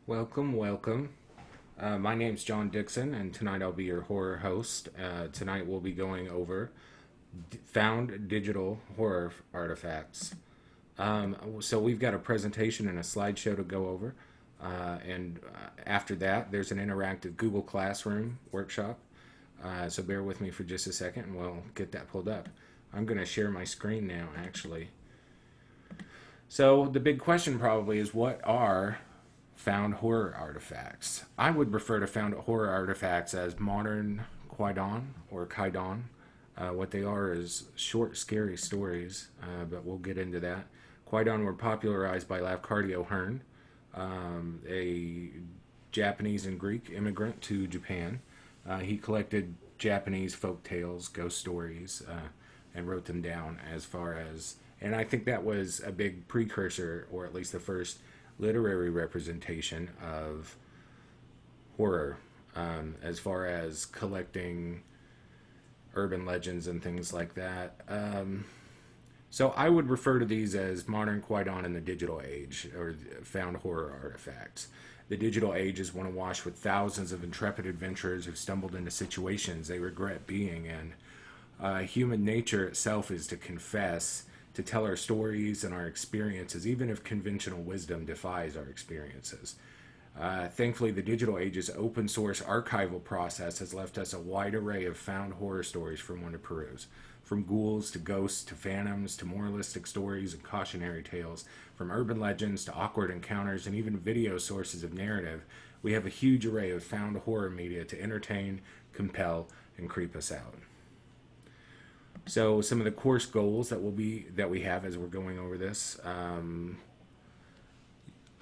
Welcome, welcome. My name's John Dixon, and tonight I'll be your horror host. Tonight we'll be going over found digital horror artifacts. So we've got a presentation and a slideshow to go over, and after that, there's an interactive Google Classroom workshop. So bear with me for just a second, and we'll get that pulled up. I'm going to share my screen now, actually. So the big question probably is, what are found horror artifacts? I would refer to found horror artifacts as modern kwaidan or kaidan. What they are is short, scary stories, but we'll get into that. Kwaidan were popularized by Lafcadio Hearn, a Japanese and Greek immigrant to Japan. He collected Japanese folk tales, ghost stories, and wrote them down and I think that was a big precursor, or at least the first literary representation of horror, as far as collecting urban legends and things like that. So I would refer to these as modern kwaidan in the digital age, or found horror artifacts. The digital age is one awash with thousands of intrepid adventurers who've stumbled into situations they regret being in. Human nature itself is to confess, to tell our stories and our experiences, even if conventional wisdom defies our experiences. Thankfully, the digital age's open source archival process has left us a wide array of found horror stories for one to peruse. From ghouls to ghosts to phantoms to moralistic stories and cautionary tales, from urban legends to awkward encounters and even video sources of narrative, we have a huge array of found horror media to entertain, compel, and creep us out. So some of the course goals that we have as we're going over this, I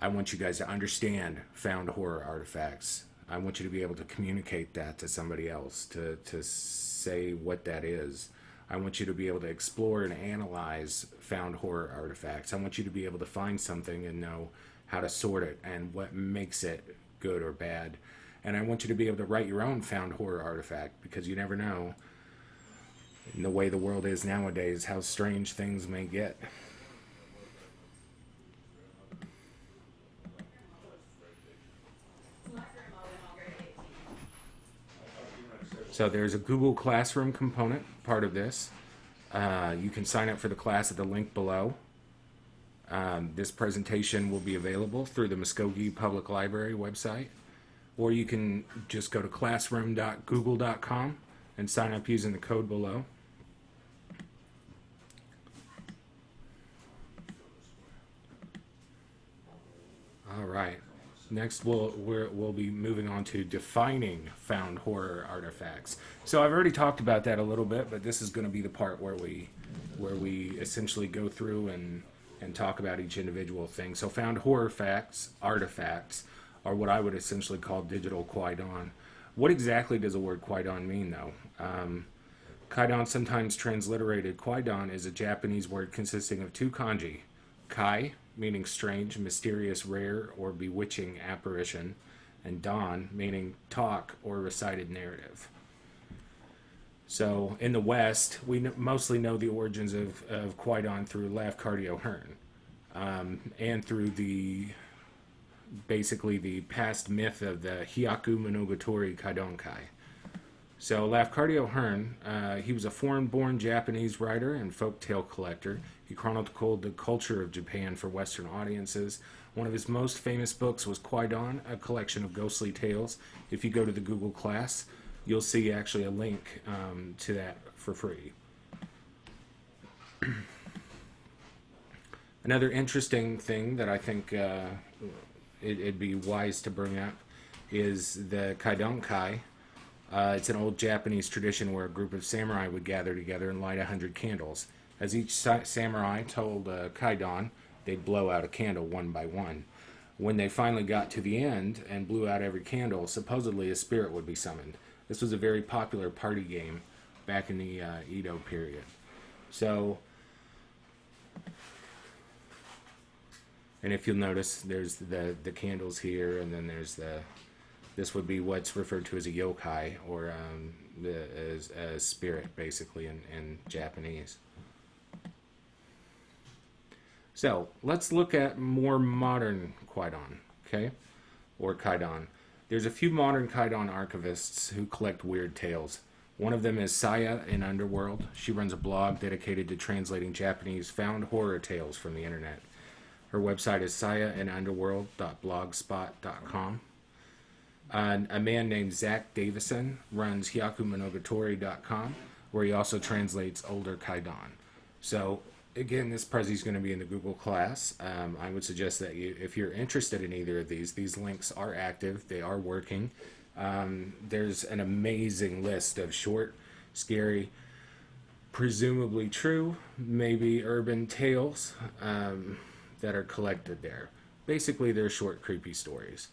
want you guys to understand found horror artifacts. I want you to be able to communicate that to somebody else, to say what that is. I want you to be able to explore and analyze found horror artifacts. I want you to be able to find something and know how to sort it and what makes it good or bad. And I want you to be able to write your own found horror artifact, because you never know, in the way the world is nowadays, how strange things may get. So there's a Google Classroom component part of this. You can sign up for the class at the link below. This presentation will be available through the Muskogee Public Library website, or you can just go to classroom.google.com and sign up using the code below. All right. Next, we'll be moving on to defining found horror artifacts. So I've already talked about that a little bit, but this is going to be the part where we essentially go through and talk about each individual thing. So found horror artifacts are what I would essentially call digital kwaidan. What exactly does the word kwaidan mean, though? Kaidan, sometimes transliterated kwaidan, is a Japanese word consisting of two kanji: kai, meaning strange, mysterious, rare, or bewitching apparition, and dan, meaning talk or recited narrative. So in the West, we mostly know the origins of kwaidan through Lafcadio Hearn, and through basically the past myth of the Hyaku Monogatari Kaidankai. So Lafcadio Hearn, he was a foreign-born Japanese writer and folktale collector. He chronicled the culture of Japan for Western audiences. One of his most famous books was Kwaidan, a collection of ghostly tales. If you go to the Google class, you'll see actually a link to that for free. Another interesting thing that I think it'd be wise to bring up is the Kaidankai. It's an old Japanese tradition where a group of samurai would gather together and light 100 candles. As each samurai told kaidan, they'd blow out a candle one by one. When they finally got to the end and blew out every candle, supposedly a spirit would be summoned. This was a very popular party game back in the Edo period. So, and if you'll notice, there's the candles here, and then there's this would be what's referred to as a yokai, or as a spirit, basically, in Japanese. So let's look at more modern kwaidan. Okay, or kwaidan. There's a few modern kwaidan archivists who collect weird tales. One of them is Saya in Underworld. She runs a blog dedicated to translating Japanese found horror tales from the internet. Her website is sayainunderworld.blogspot.com. A man named Zach Davison runs hyakumonogatari.com, where he also translates older kwaidan. So, again, this Prezi is going to be in the Google class. I would suggest that if you're interested in either of these links are active. They are working. There's an amazing list of short, scary, presumably true, maybe urban tales that are collected there. Basically, they're short, creepy stories.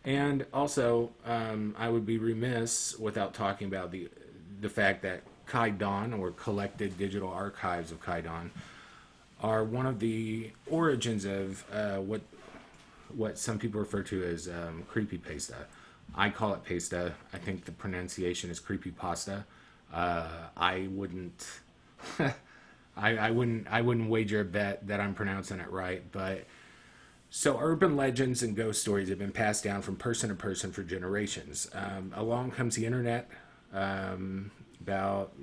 And also, I would be remiss without talking about the fact that kwaidan, or collected digital archives of kwaidan, are one of the origins of what some people refer to as creepypasta. I call it pasta. I think the pronunciation is creepypasta. I wouldn't, I wouldn't wager a bet that I'm pronouncing it right. But so urban legends and ghost stories have been passed down from person to person for generations. Along comes the internet. About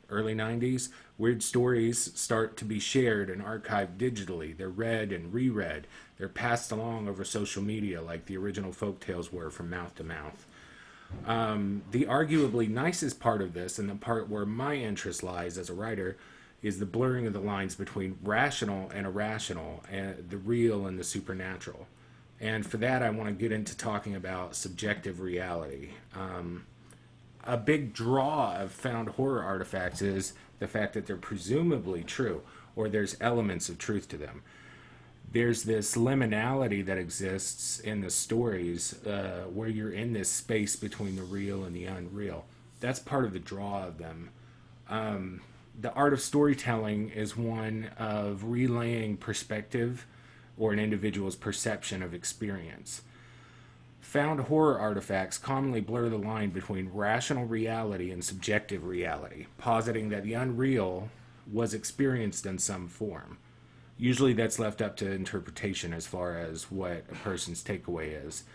early 90s, weird stories start to be shared and archived digitally. They're read and reread. They're passed along over social media like the original Folktales were, from mouth to mouth. The arguably nicest part of this, and the part where my interest lies as a writer, is the blurring of the lines between rational and irrational, and the real and the supernatural. And for that, I want to get into talking about subjective reality. A big draw of found horror artifacts is the fact that they're presumably true, or there's elements of truth to them. There's this liminality that exists in the stories where you're in this space between the real and the unreal. That's part of the draw of them. The art of storytelling is one of relaying perspective or an individual's perception of experience. Found horror artifacts commonly blur the line between rational reality and subjective reality, positing that the unreal was experienced in some form. Usually that's left up to interpretation as far as what a person's takeaway is.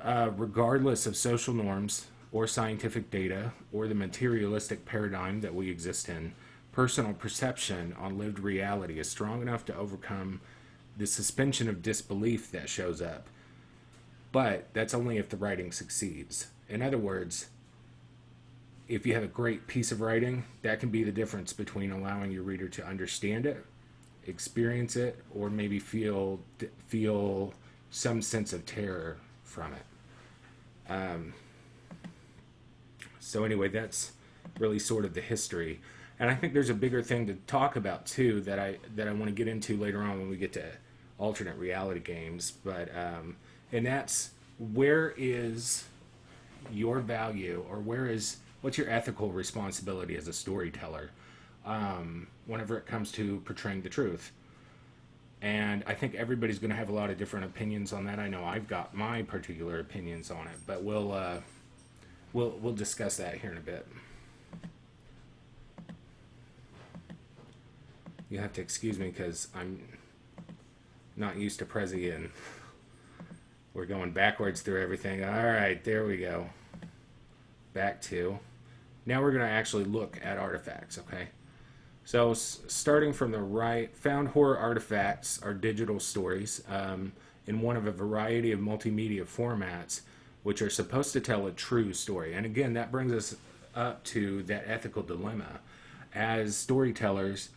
Regardless of social norms or scientific data or the materialistic paradigm that we exist in, personal perception on lived reality is strong enough to overcome the suspension of disbelief that shows up. But that's only if the writing succeeds. In other words, if you have a great piece of writing, that can be the difference between allowing your reader to understand it, experience it, or maybe feel some sense of terror from it. So anyway, that's really sort of the history. And I think there's a bigger thing to talk about too that I want to get into later on when we get to alternate reality games. But and that's, where is your value, or what's your ethical responsibility as a storyteller whenever it comes to portraying the truth? And I think everybody's going to have a lot of different opinions on that. I know I've got my particular opinions on it, but we'll discuss that here in a bit. You have to excuse me because I'm not used to Prezi and we're going backwards through everything. All right, there we go. Back to. Now we're going to actually look at artifacts, okay? So starting from the right, found horror artifacts are digital stories in one of a variety of multimedia formats, which are supposed to tell a true story. And again, that brings us up to that ethical dilemma. As storytellers,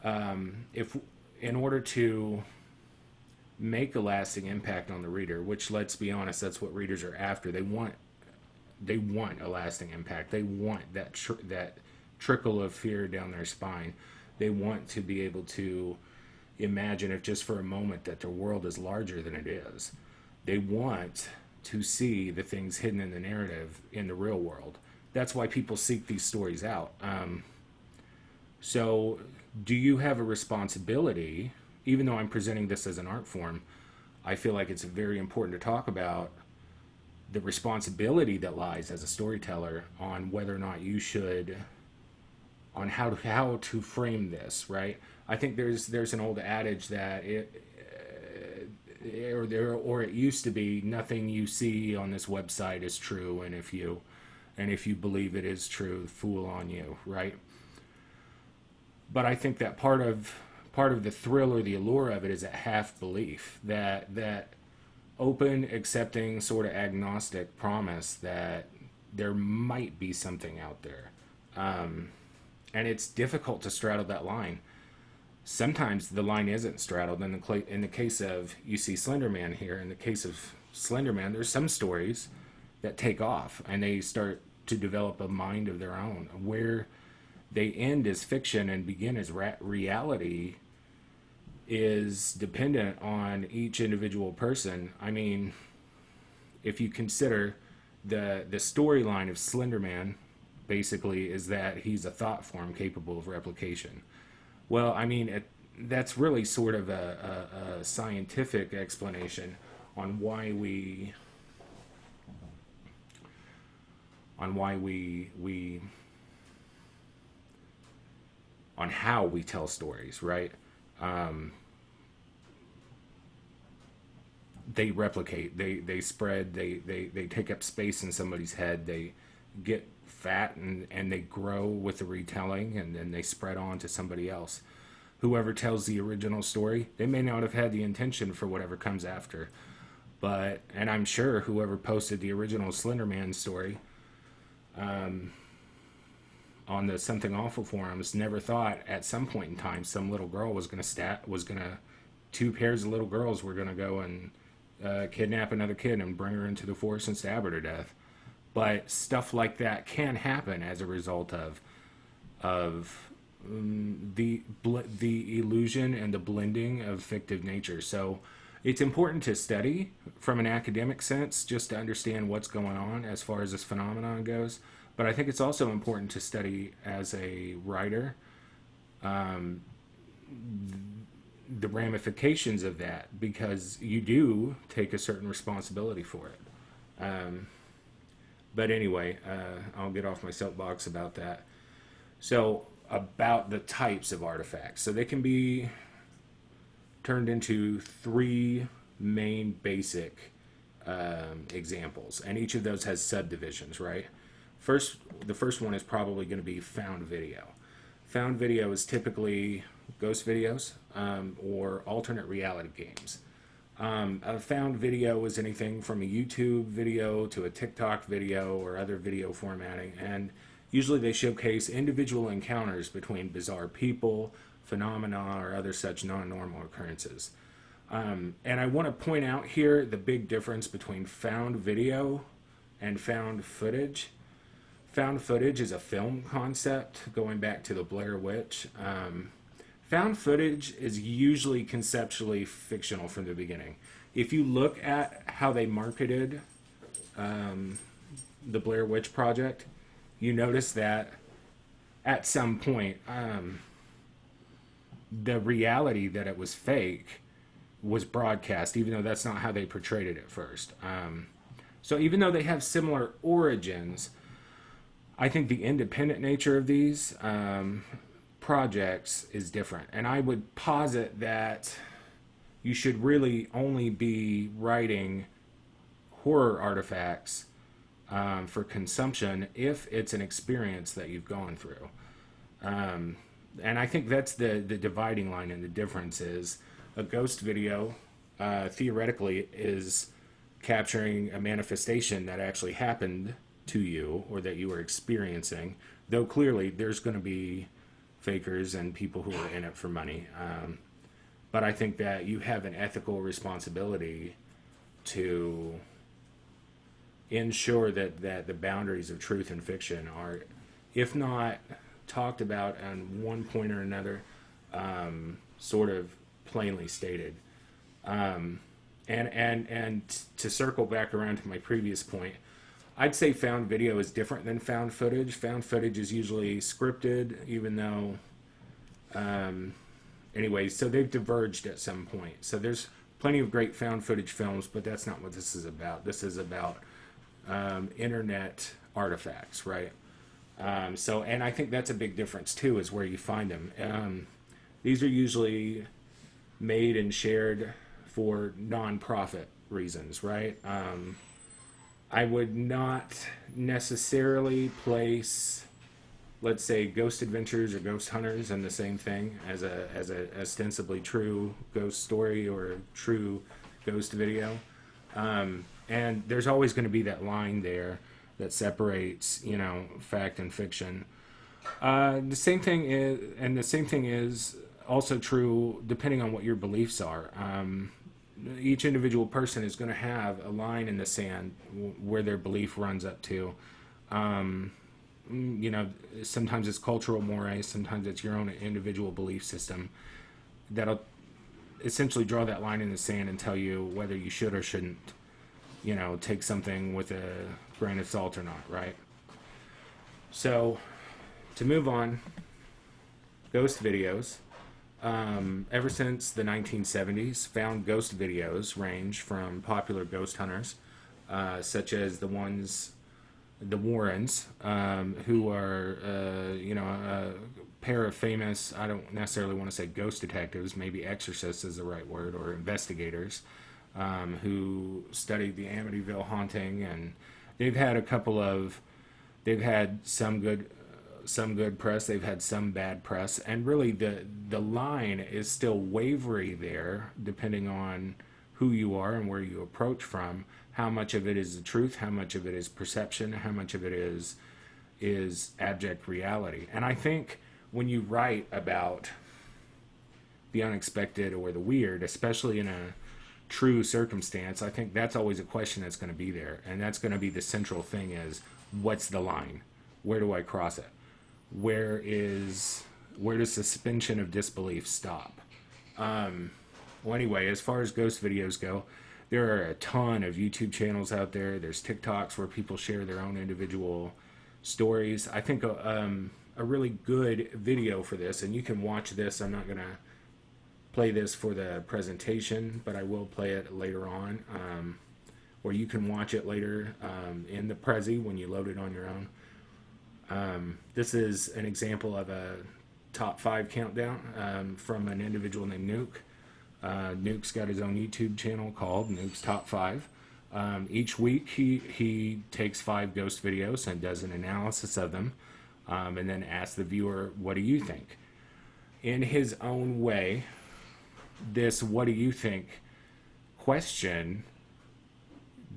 if in order to make a lasting impact on the reader, which, let's be honest, that's what readers are after. They want a lasting impact. They want that trickle of fear down their spine. They want to be able to imagine, if just for a moment, that their world is larger than it is. They want to see the things hidden in the narrative in the real world. That's why people seek these stories out. So do you have a responsibility? Even though I'm presenting this as an art form, I feel like it's very important to talk about the responsibility that lies as a storyteller on whether or not you should, on how to frame this, right? I think there's an old adage that or it used to be, nothing you see on this website is true, and if you believe it is true, fool on you, right? But I think that part of the thrill or the allure of it is a half belief, that open, accepting, sort of agnostic promise that there might be something out there. And it's difficult to straddle that line. Sometimes the line isn't straddled. In the case of, you see Slenderman here, in the case of Slenderman, there's some stories that take off and they start to develop a mind of their own. Where they end as fiction and begin as reality is dependent on each individual person. I mean, if you consider the storyline of Slenderman, basically is that he's a thought form capable of replication. Well, I mean, that's really sort of a scientific explanation on why we on how we tell stories, right? They replicate, they spread, they take up space in somebody's head, they get fat and they grow with the retelling, and then they spread on to somebody else. Whoever tells the original story, they may not have had the intention for whatever comes after. But, and I'm sure whoever posted the original Slenderman story on the Something Awful forums never thought at some point in time some little girl two pairs of little girls were going to go and kidnap another kid and bring her into the forest and stab her to death. But stuff like that can happen as a result of the illusion and the blending of fictive nature. So it's important to study from an academic sense just to understand what's going on as far as this phenomenon goes. But I think it's also important to study as a writer the ramifications of that, because you do take a certain responsibility for it. But anyway, I'll get off my soapbox about that. So about the types of artifacts. So they can be turned into three main basic examples, and each of those has subdivisions, right? The first one is probably going to be found video. Found video is typically ghost videos or alternate reality games. A found video is anything from a YouTube video to a TikTok video or other video formatting, and usually they showcase individual encounters between bizarre people, phenomena, or other such non-normal occurrences. And I want to point out here the big difference between found video and found footage. Found footage is a film concept going back to the Blair Witch. Found footage is usually conceptually fictional from the beginning. If you look at how they marketed the Blair Witch Project, you notice that at some point the reality that it was fake was broadcast, even though that's not how they portrayed it at first. So even though they have similar origins, I think the independent nature of these projects is different. And I would posit that you should really only be writing horror artifacts for consumption if it's an experience that you've gone through. And I think that's the dividing line, and the difference is a ghost video theoretically is capturing a manifestation that actually happened to you or that you were experiencing, though clearly there's going to be fakers and people who are in it for money. But I think that you have an ethical responsibility to ensure that the boundaries of truth and fiction are, if not talked about on one point or another, sort of plainly stated. And to circle back around to my previous point, I'd say found video is different than found footage. Found footage is usually scripted, even though, anyway, so they've diverged at some point. So there's plenty of great found footage films, but that's not what this is about. This is about internet artifacts, right? So, and I think that's a big difference too, is where you find them. These are usually made and shared for nonprofit reasons, right? I would not necessarily place, let's say, Ghost Adventures or Ghost Hunters in the same thing as a ostensibly true ghost story or true ghost video. And there's always going to be that line there that separates, fact and fiction. The same thing is also true depending on what your beliefs are. Each individual person is going to have a line in the sand where their belief runs up to. Sometimes it's cultural mores, sometimes it's your own individual belief system that'll essentially draw that line in the sand and tell you whether you should or shouldn't, take something with a grain of salt or not, right? So, to move on, ghost videos. Ever since the 1970s, found ghost videos range from popular ghost hunters, such as the Warrens, who are, a pair of famous, I don't necessarily want to say ghost detectives, maybe exorcists is the right word, or investigators, who studied the Amityville haunting, and they've had some good press, they've had some bad press, and really the line is still wavery there, depending on who you are and where you approach from. How much of it is the truth, how much of it is perception, how much of it is abject reality. And I think when you write about the unexpected or the weird, especially in a true circumstance, I think that's always a question that's going to be there. And that's going to be the central thing is, what's the line? Where do I cross it? Where does suspension of disbelief stop? Well, anyway, as far as ghost videos go, there are a ton of YouTube channels out there. There's TikToks where people share their own individual stories. I think a really good video for this, and you can watch this. I'm not going to play this for the presentation, but I will play it later on, or you can watch it later in the Prezi when you load it on your own. This is an example of a top 5 countdown from an individual named Nuke. Nuke's got his own YouTube channel called Nuke's Top 5. Each week he takes 5 ghost videos and does an analysis of them, and then asks the viewer, what do you think? In his own way, this what do you think question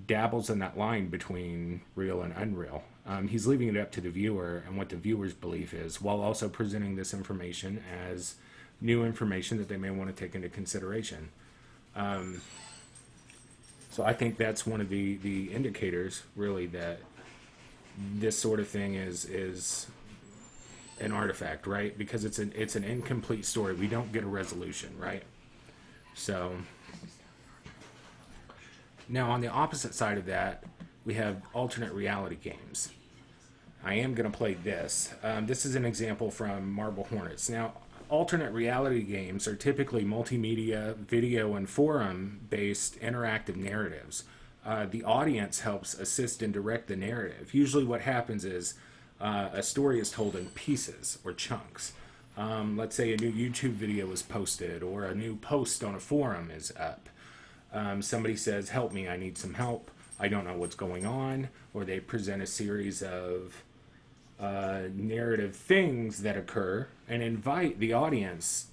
dabbles in that line between real and unreal. He's leaving it up to the viewer and what the viewer's belief is, while also presenting this information as new information that they may want to take into consideration. So I think that's one of the indicators, really, that this sort of thing is an artifact, right? Because it's an incomplete story. We don't get a resolution, right? So now on the opposite side of that, we have alternate reality games. I am going to play this. This is an example from Marble Hornets. Now, alternate reality games are typically multimedia, video, and forum-based interactive narratives. The audience helps assist and direct the narrative. Usually what happens is a story is told in pieces or chunks. Let's say a new YouTube video is posted or a new post on a forum is up. Somebody says, help me, I need some help. I don't know what's going on. Or they present a series of narrative things that occur and invite the audience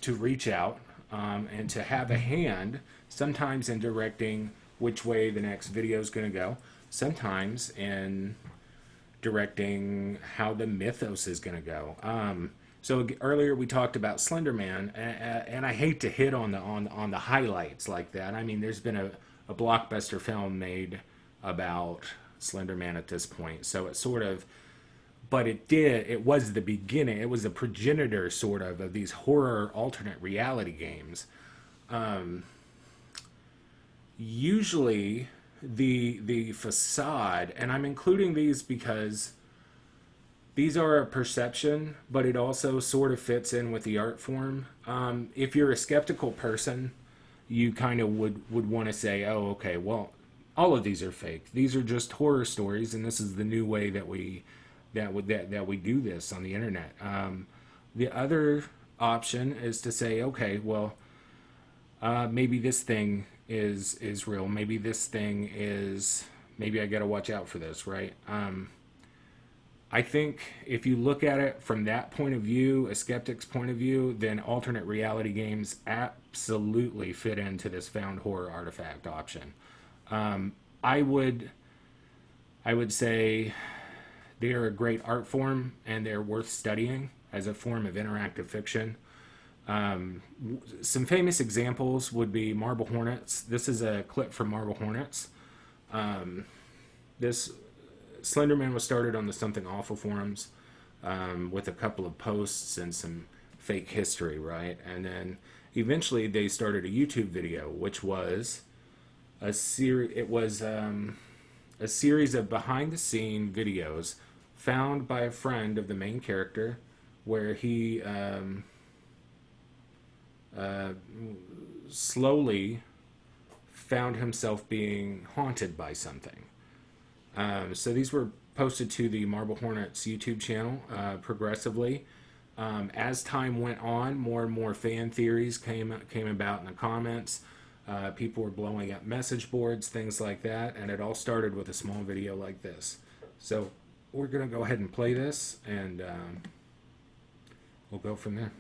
to reach out and to have a hand, sometimes in directing which way the next video is going to go, sometimes in directing how the mythos is going to go. So earlier we talked about Slender Man, and I hate to hit on the highlights like that. I mean, there's been a blockbuster film made about Slender Man at this point, so it sort of, but it was the beginning, it was the progenitor sort of these horror alternate reality games. Usually the facade, and I'm including these because these are a perception, but it also sort of fits in with the art form. If you're a skeptical person, you kind of would want to say, oh, okay, well, all of these are fake. These are just horror stories, and this is the new way that we do this on the internet. The other option is to say, okay, well, maybe this thing is real. Maybe this thing is. Maybe I got to watch out for this, right? I think if you look at it from that point of view, a skeptic's point of view, then alternate reality games absolutely fit into this found horror artifact option. I would I would say they are a great art form and they're worth studying as a form of interactive fiction. Some famous examples would be Marble Hornets. This is a clip from Marble Hornets. This Slenderman was started on the Something Awful forums with a couple of posts and some fake history, right? And then eventually they started a YouTube video, which was a series. It was a series of behind-the-scene videos found by a friend of the main character, where he slowly found himself being haunted by something. So these were posted to the Marble Hornets YouTube channel progressively. As time went on, more and more fan theories came about in the comments. People were blowing up message boards, things like that, and it all started with a small video like this. So we're going to go ahead and play this, and we'll go from there.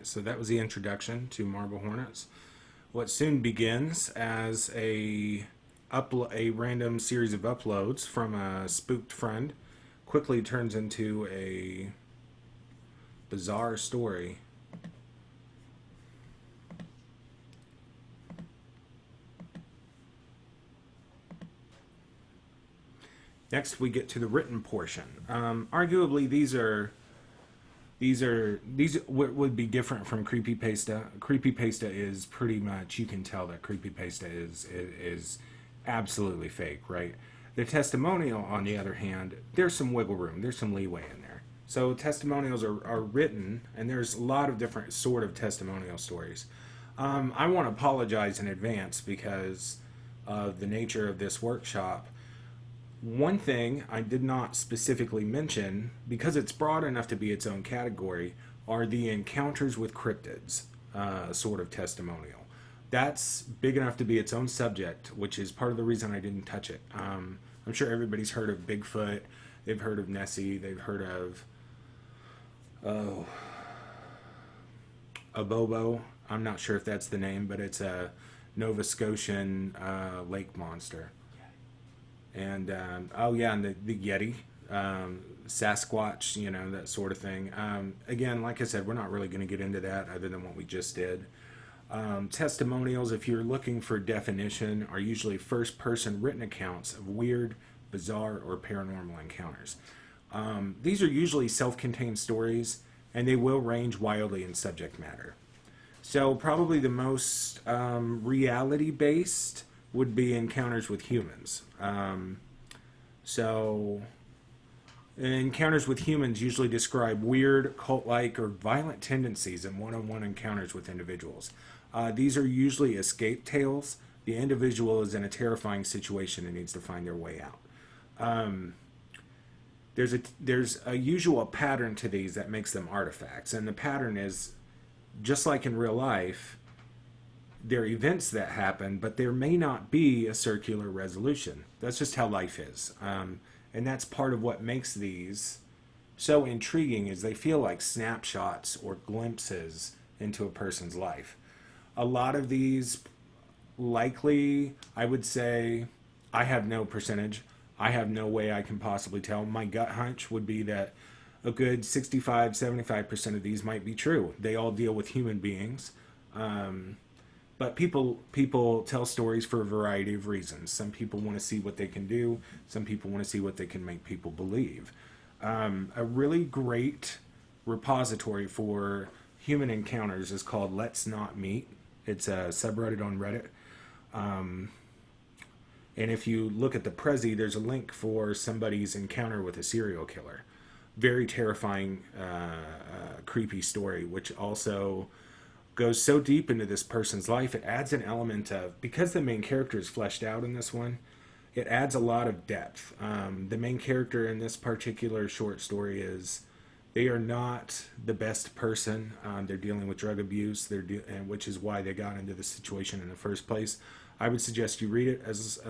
So that was the introduction to Marble Hornets. What soon begins as a random series of uploads from a spooked friend quickly turns into a bizarre story. Next, we get to the written portion. Arguably, these would be different from Creepypasta. Creepypasta is pretty much, you can tell that Creepypasta is absolutely fake, right? The testimonial, on the other hand, there's some wiggle room, there's some leeway in there. So testimonials are written, and there's a lot of different sort of testimonial stories. I want to apologize in advance because of the nature of this workshop. One thing I did not specifically mention, because it's broad enough to be its own category, are the encounters with cryptids sort of testimonial. That's big enough to be its own subject, which is part of the reason I didn't touch it. I'm sure everybody's heard of Bigfoot, they've heard of Nessie, they've heard of a Bobo. I'm not sure if that's the name, but it's a Nova Scotian lake monster. And and the Yeti, Sasquatch, that sort of thing. Again, like I said, we're not really going to get into that other than what we just did. Testimonials, if you're looking for definition, are usually first-person written accounts of weird, bizarre, or paranormal encounters. These are usually self-contained stories, and they will range wildly in subject matter. So probably the most reality-based would be encounters with humans. So encounters with humans usually describe weird, cult-like, or violent tendencies in one-on-one encounters with individuals. These are usually escape tales. The individual is in a terrifying situation and needs to find their way out. There's a usual pattern to these that makes them artifacts, and the pattern is just like in real life. There are events that happen, but there may not be a circular resolution. That's just how life is, and that's part of what makes these so intriguing. Is they feel like snapshots or glimpses into a person's life. A lot of these, likely, I would say, I have no percentage. I have no way I can possibly tell. My gut hunch would be that a good 65-75% of these might be true. They all deal with human beings. But people tell stories for a variety of reasons. Some people want to see what they can do. Some people want to see what they can make people believe. A really great repository for human encounters is called Let's Not Meet. It's a subreddit on Reddit. And if you look at the Prezi, there's a link for somebody's encounter with a serial killer. Very terrifying, creepy story, which also goes so deep into this person's life. It adds an element of, because the main character is fleshed out in this one, it adds a lot of depth. The main character in this particular short story they are not the best person. They're dealing with drug abuse, and which is why they got into this situation in the first place. I would suggest you read it as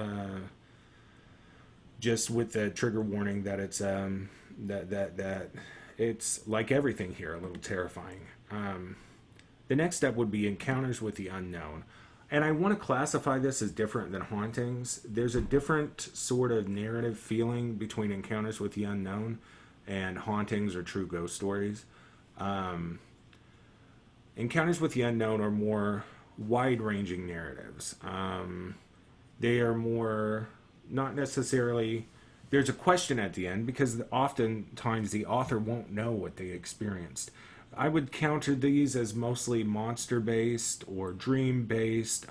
just with the trigger warning that it's that it's like everything here, a little terrifying. The next step would be encounters with the unknown. And I want to classify this as different than hauntings. There's a different sort of narrative feeling between encounters with the unknown and hauntings or true ghost stories. Encounters with the unknown are more wide-ranging narratives. They are more, not necessarily, there's a question at the end because oftentimes the author won't know what they experienced. I would counter these as mostly monster-based or dream-based,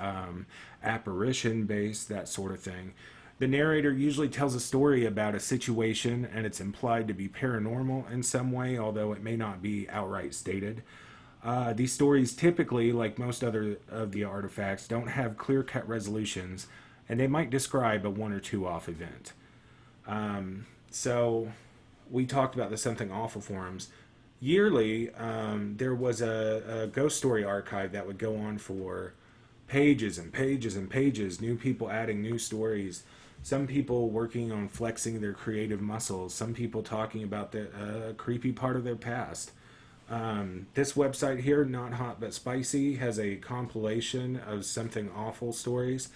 apparition-based, that sort of thing. The narrator usually tells a story about a situation and it's implied to be paranormal in some way, although it may not be outright stated. These stories typically, like most other of the artifacts, don't have clear-cut resolutions, and they might describe a one or two off event. So we talked about the Something Awful forums. Yearly, there was a ghost story archive that would go on for pages and pages and pages, new people adding new stories, some people working on flexing their creative muscles, some people talking about the creepy part of their past. This website here, Not Hot But Spicy, has a compilation of Something Awful stories.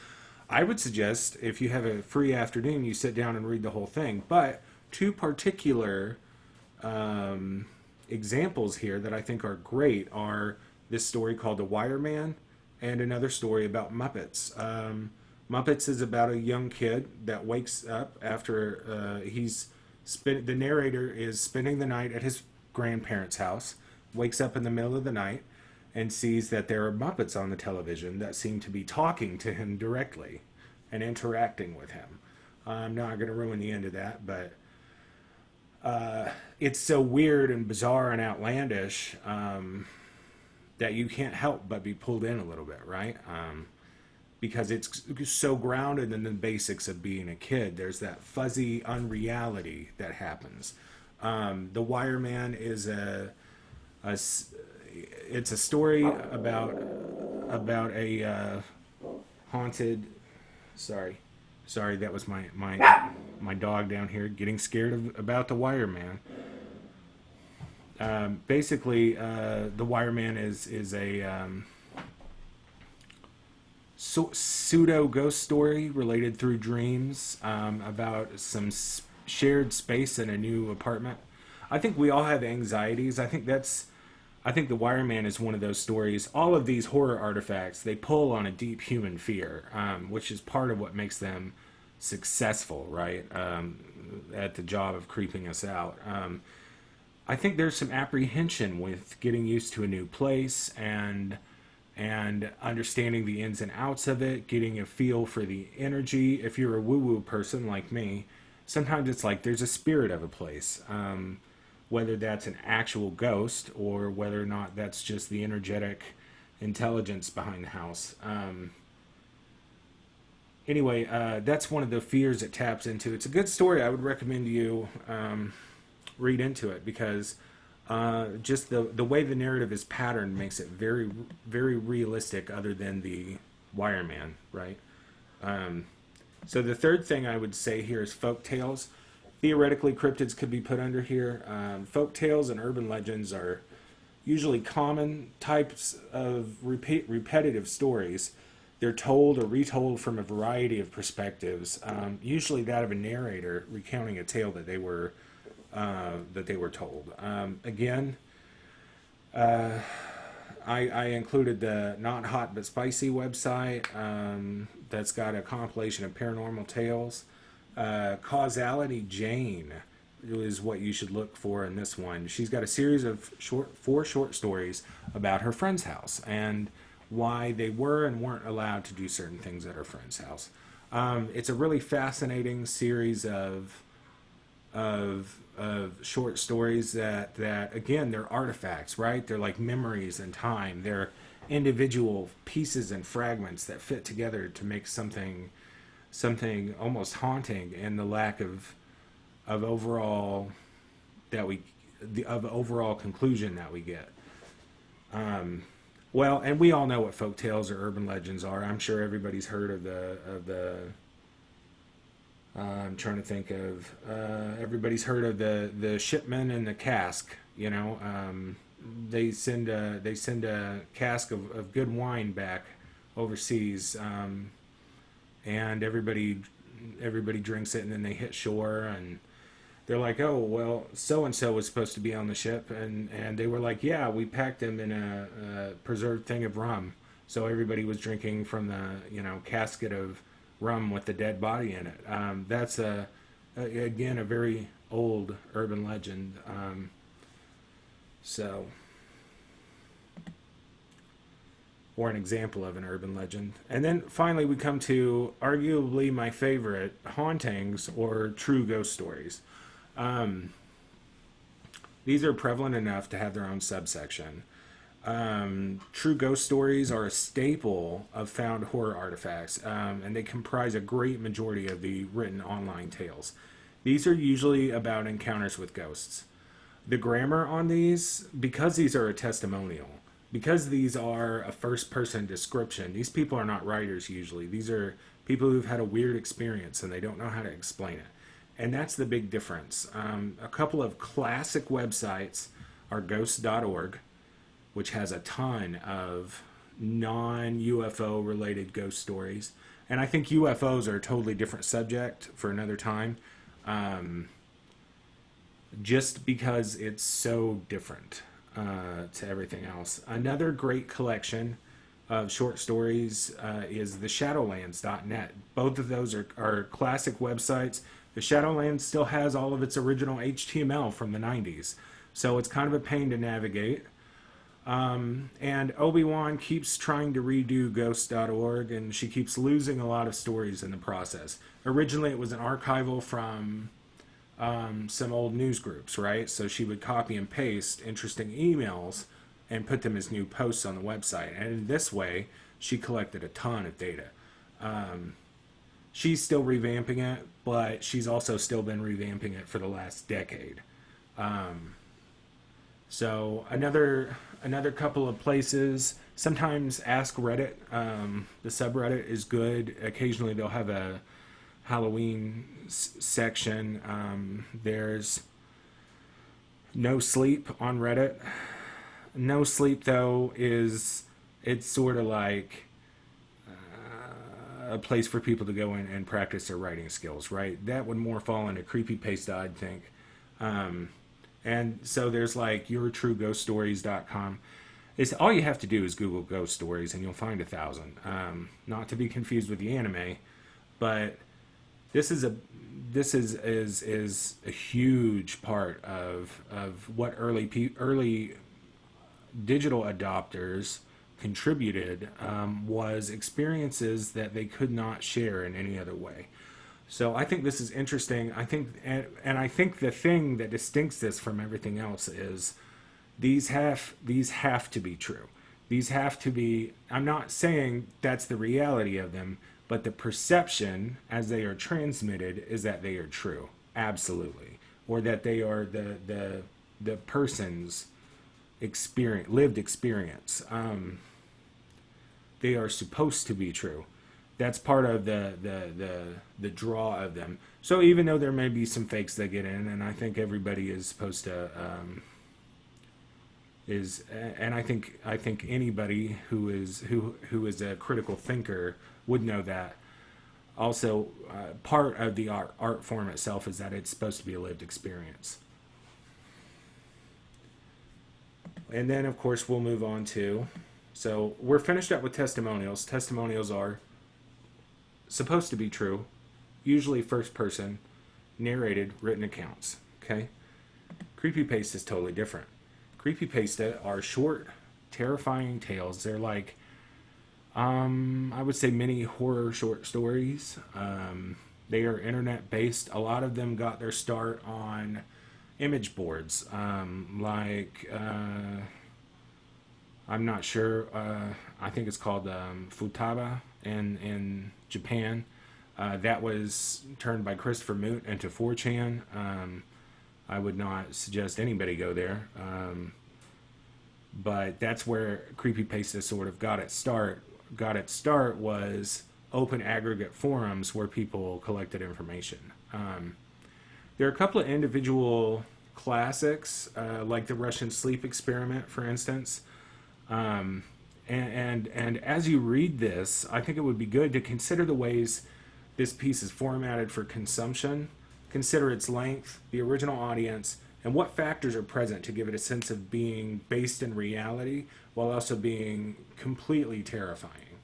I would suggest, if you have a free afternoon, you sit down and read the whole thing. But two particular examples here that I think are great are this story called The Wire Man and another story about Muppets. Muppets is about a young kid that wakes up after the narrator is spending the night at his grandparents' house, wakes up in the middle of the night and sees that there are Muppets on the television that seem to be talking to him directly and interacting with him. I'm not going to ruin the end of that, but it's so weird and bizarre and outlandish that you can't help but be pulled in a little bit, right? Because it's so grounded in the basics of being a kid. There's that fuzzy unreality that happens. The Wire Man is it's a story about a haunted. Sorry, that was my dog down here getting scared about the Wire Man. Basically, the Wire Man is a pseudo ghost story related through dreams about some shared space in a new apartment. I think we all have anxieties. I think that's I think The Wireman is one of those stories. All of these horror artifacts, they pull on a deep human fear, which is part of what makes them successful, right? At the job of creeping us out. I think there's some apprehension with getting used to a new place and understanding the ins and outs of it, getting a feel for the energy. If you're a woo-woo person like me, sometimes it's like there's a spirit of a place. Whether that's an actual ghost or whether or not that's just the energetic intelligence behind the house. Anyway, that's one of the fears it taps into. It's a good story. I would recommend you read into it because just the way the narrative is patterned makes it very, very realistic other than the Wireman, right? So the third thing I would say here is folktales. Theoretically, cryptids could be put under here. Folktales and urban legends are usually common types of repetitive stories. They're told or retold from a variety of perspectives, usually that of a narrator recounting a tale that they were told. Again, I included the Not Hot But Spicy website that's got a compilation of paranormal tales. Causality Jane is what you should look for in this one. She's got a series of four short stories about her friend's house and why they were and weren't allowed to do certain things at her friend's house. It's a really fascinating series of short stories that again, they're artifacts, right? They're like memories in time. They're individual pieces and fragments that fit together to make something almost haunting, and the lack of overall overall conclusion that we get. Well, and we all know what folk tales or urban legends are. I'm sure everybody's heard of the I'm trying to think of everybody's heard of the shipman and the cask. You know, they send a cask of good wine back overseas, and everybody drinks it, and then they hit shore, and they're like, oh well, so and so was supposed to be on the ship, and they were like, yeah, we packed them in a preserved thing of rum, so everybody was drinking from the casket of rum with the dead body in it. That's again a very old urban legend. So, or an example of an urban legend. And then finally we come to arguably my favorite, hauntings or true ghost stories. These are prevalent enough to have their own subsection. True ghost stories are a staple of found horror artifacts, and they comprise a great majority of the written online tales. These are usually about encounters with ghosts. The grammar on these, because these are a testimonial, because these are a first-person description, these people are not writers usually. These are people who've had a weird experience and they don't know how to explain it. And that's the big difference. A couple of classic websites are ghost.org, which has a ton of non-UFO related ghost stories. And I think UFOs are a totally different subject for another time, just because it's so different to everything else. Another great collection of short stories is the shadowlands.net. Both of those are classic websites. The Shadowlands still has all of its original HTML from the 90s, so it's kind of a pain to navigate. And Obi-Wan keeps trying to redo ghost.org, and she keeps losing a lot of stories in the process. Originally, it was an archival from some old news groups, right? So she would copy and paste interesting emails and put them as new posts on the website. And in this way, she collected a ton of data. She's still revamping it, but she's also still been revamping it for the last decade. So another couple of places. Sometimes Ask Reddit. The subreddit is good. Occasionally they'll have a Halloween section. There's No Sleep on Reddit. No Sleep though it's sort of like a place for people to go in and practice their writing skills, right? That would more fall into Creepypasta, I'd think. And so there's like yourtrueghoststories.com. It's all you have to do is Google ghost stories and you'll find 1,000. Not to be confused with the anime, but this is a is a huge part of what early digital adopters contributed, was experiences that they could not share in any other way. So I think this is interesting. I think, and I think the thing that distincts this from everything else is these have to be true. These have to be. I'm not saying that's the reality of them, but the perception as they are transmitted is that they are true, absolutely, or that they are the person's lived experience. They are supposed to be true. That's part of the draw of them. So even though there may be some fakes that get in, and I think everybody is supposed to and I think anybody who is a critical thinker would know that. Also, part of the art form itself is that it's supposed to be a lived experience. And then, of course, we'll move on to. So we're finished up with testimonials. Testimonials are supposed to be true, usually first person, narrated, written accounts. Okay? Creepypasta is totally different. Creepypasta are short, terrifying tales. They're like, I would say mini horror short stories. They are internet based. A lot of them got their start on image boards, I'm not sure. I think it's called Futaba in Japan. That was turned by Christopher Moot into 4chan. I would not suggest anybody go there. But that's where creepypasta sort of got its start. Was open aggregate forums where people collected information. There are a couple of individual classics, like the Russian sleep experiment, for instance. And as you read this, I think it would be good to consider the ways this piece is formatted for consumption. Consider its length, the original audience, and what factors are present to give it a sense of being based in reality while also being completely terrifying.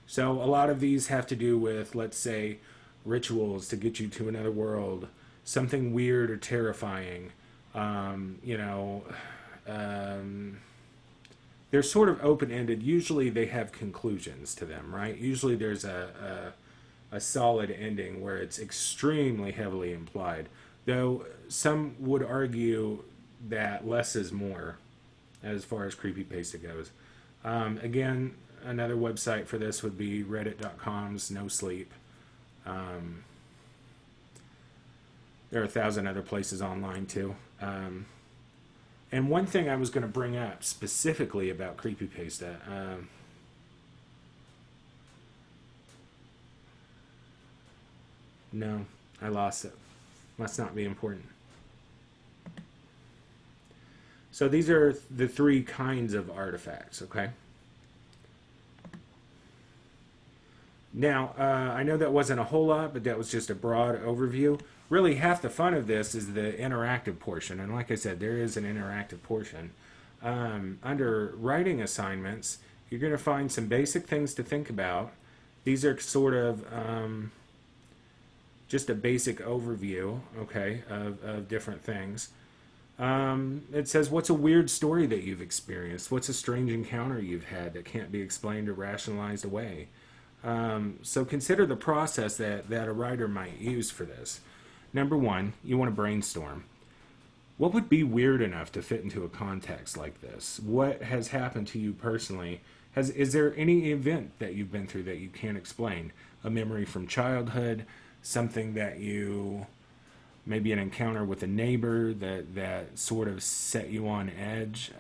So a lot of these have to do with, let's say, rituals to get you to another world, something weird or terrifying. They're sort of open-ended. Usually they have conclusions to them, right? Usually there's a solid ending where it's extremely heavily implied. Though some would argue that less is more as far as creepypasta goes. Again, another website for this would be reddit.com's No Sleep. There are 1,000 other places online too. And one thing I was going to bring up specifically about creepypasta, no, I lost it. Must not be important. So these are the three kinds of artifacts, okay? Now, I know that wasn't a whole lot, but that was just a broad overview. Really, half the fun of this is the interactive portion. And like I said, there is an interactive portion. Under writing assignments, you're going to find some basic things to think about. These are sort of just a basic overview, okay, of different things. It says, what's a weird story that you've experienced? What's a strange encounter you've had that can't be explained or rationalized away? So consider the process that a writer might use for this. Number one, you want to brainstorm. What would be weird enough to fit into a context like this? What has happened to you personally? Is there any event that you've been through that you can't explain? A memory from childhood, something that you, maybe an encounter with a neighbor that sort of set you on edge.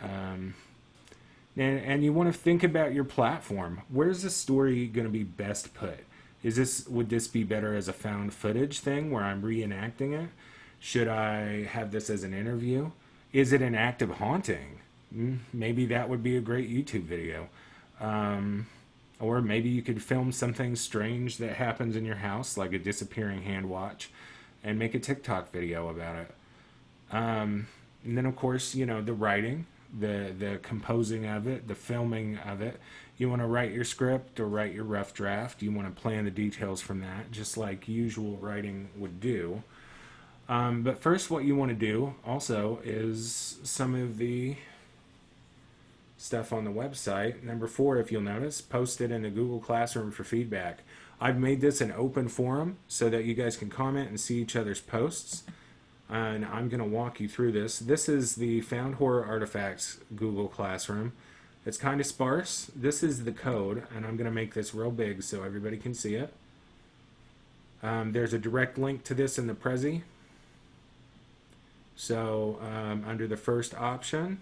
And you want to think about your platform. Where's the story going to be best put? Would this be better as a found footage thing where I'm reenacting it? Should I have this as an interview? Is it an act of haunting? Maybe that would be a great YouTube video. Or maybe you could film something strange that happens in your house, like a disappearing hand watch, and make a TikTok video about it. And then, of course, the writing, the composing of it, the filming of it. You want to write your script or write your rough draft. You want to plan the details from that, just like usual writing would do. But first, what you want to do also is some of the stuff on the website. Number 4, if you'll notice, post it in the Google Classroom for feedback. I've made this an open forum so that you guys can comment and see each other's posts. And I'm going to walk you through this. This is the Found Horror Artifacts Google Classroom. It's kind of sparse. This is the code, and I'm going to make this real big so everybody can see it. There's a direct link to this in the Prezi. So under the first option,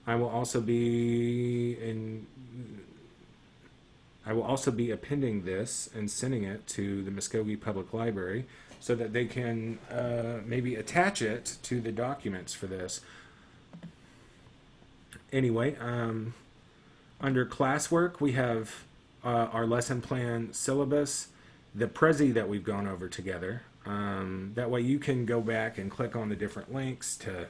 I will also be appending this and sending it to the Muskogee Public Library so that they can maybe attach it to the documents for this. Anyway, under classwork, we have our lesson plan syllabus, the Prezi that we've gone over together. That way you can go back and click on the different links to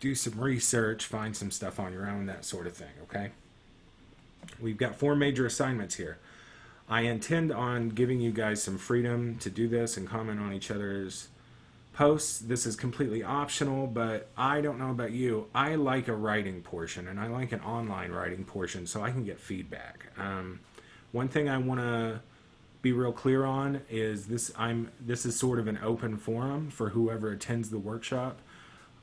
do some research, find some stuff on your own, that sort of thing, okay? We've got 4 major assignments here. I intend on giving you guys some freedom to do this and comment on each other's posts. This is completely optional, but I don't know about you. I like a writing portion, and I like an online writing portion so I can get feedback. One thing I want to be real clear on is this is sort of an open forum for whoever attends the workshop.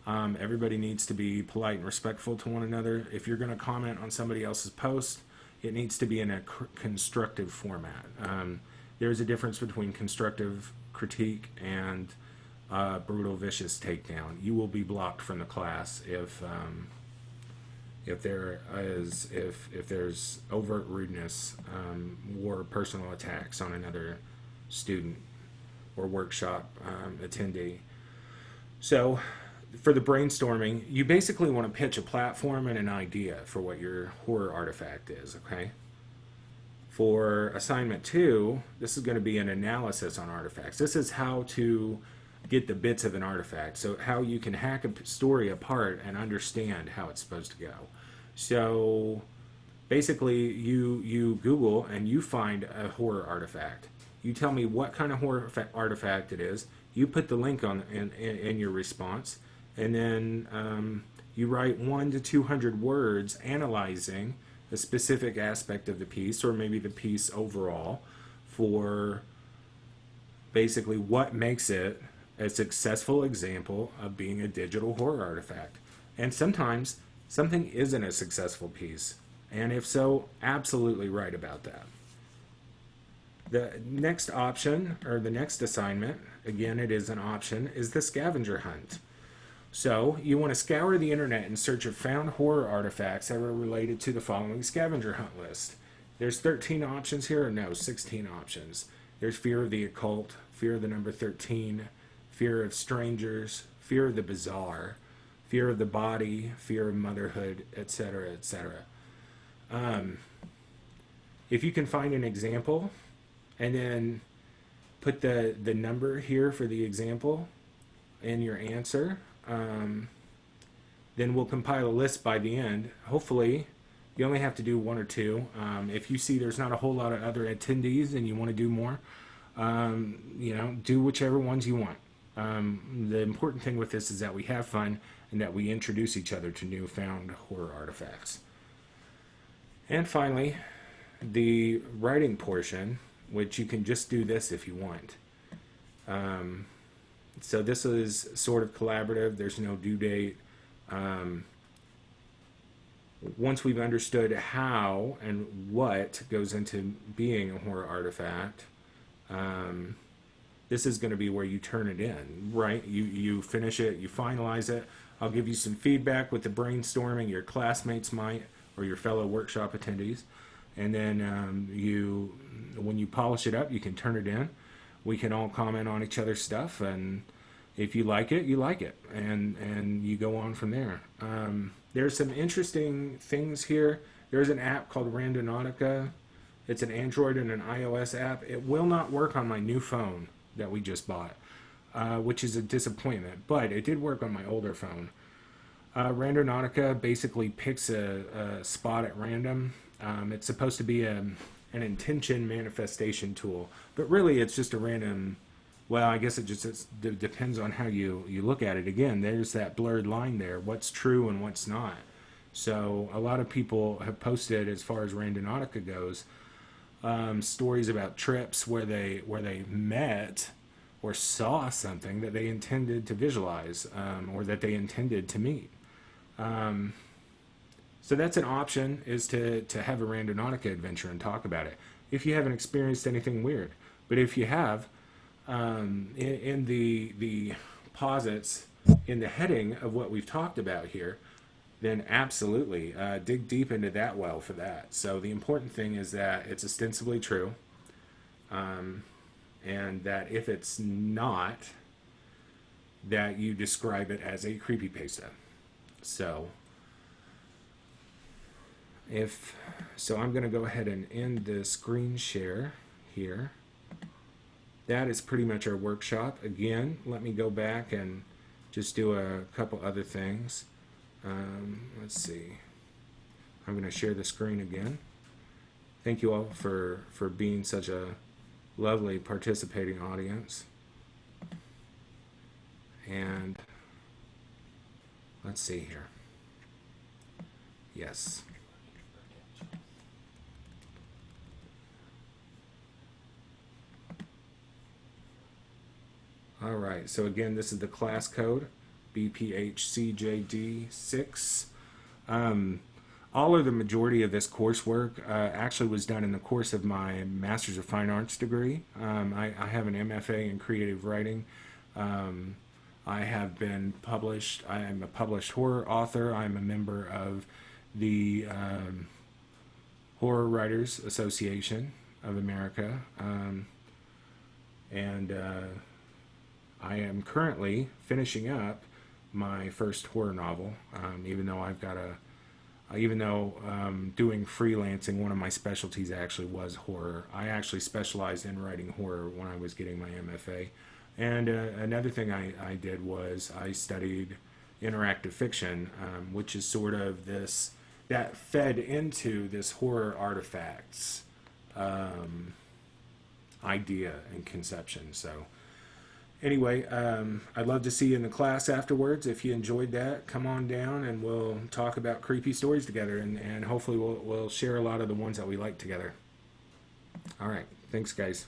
Everybody needs to be polite and respectful to one another. If you're going to comment on somebody else's post, it needs to be in a constructive format. There's a difference between constructive critique and brutal, vicious takedown. You will be blocked from the class if there's overt rudeness or personal attacks on another student or workshop attendee. So for the brainstorming, you basically want to pitch a platform and an idea for what your horror artifact is, okay? For assignment 2, this is going to be an analysis on artifacts. This is how to get the bits of an artifact, so how you can hack a story apart and understand how it's supposed to go. So basically you Google and you find a horror artifact. You tell me what kind of horror artifact it is. You put the link on in your response, and then you write 100 to 200 words analyzing a specific aspect of the piece, or maybe the piece overall, for basically what makes it a successful example of being a digital horror artifact. And sometimes something isn't a successful piece, and if so, absolutely write about that. The next option, or the next assignment, again it is an option, is the scavenger hunt. So you want to scour the internet in search of found horror artifacts that are related to the following scavenger hunt list. There's 13 options here, or no, 16 options. There's fear of the occult, fear of the number 13, fear of strangers, fear of the bizarre, fear of the body, fear of motherhood, etc., etc. If you can find an example and then put the number here for the example in your answer, then we'll compile a list by the end. Hopefully, you only have to do 1 or 2. If you see there's not a whole lot of other attendees and you want to do more, do whichever ones you want. The important thing with this is that we have fun and that we introduce each other to new found horror artifacts. And finally, the writing portion, which you can just do this if you want. So this is sort of collaborative. There's no due date. Once we've understood how and what goes into being a horror artifact, this is going to be where you turn it in, right? You finish it, you finalize it. I'll give you some feedback with the brainstorming. Your classmates might, or your fellow workshop attendees. And then when you polish it up, you can turn it in. We can all comment on each other's stuff, and if you like it, you like it, and you go on from there. There's some interesting things here. There's an app called Randonautica. It's an Android and an iOS app. It will not work on my new phone that we just bought. which is a disappointment. But it did work on my older phone. Randonautica basically picks a spot at random. It's supposed to be an intention manifestation tool, but really it's just a random. Well, I guess it just depends on how you look at it. Again, there's that blurred line there. What's true and what's not. So a lot of people have posted, as far as Randonautica goes, stories about trips where they met or saw something that they intended to visualize, or that they intended to meet. So that's an option, is to have a Randonautica adventure and talk about it. If you haven't experienced anything weird, but if you have, in the posits in the heading of what we've talked about here, then absolutely dig deep into that well for that. So the important thing is that it's ostensibly true, and that if it's not, that you describe it as a creepypasta. So I'm going to go ahead and end the screen share here. That is pretty much our workshop. Again, let me go back and just do a couple other things. Let's see. I'm going to share the screen again. Thank you all for being such a lovely participating audience. And let's see here. Yes. All right, so again, this is the class code, BPHCJD6. All of the majority of this coursework actually was done in the course of my Master's of Fine Arts degree. I have an MFA in creative writing. I have been published. I am a published horror author. I'm a member of the Horror Writers Association of America. And I am currently finishing up my first horror novel, even though doing freelancing, one of my specialties actually was horror. I actually specialized in writing horror when I was getting my MFA. And another thing I did was I studied interactive fiction, which is sort of that fed into this horror artifacts idea and conception. So anyway, I'd love to see you in the class afterwards. If you enjoyed that, come on down and we'll talk about creepy stories together, and hopefully we'll share a lot of the ones that we like together. All right. Thanks, guys.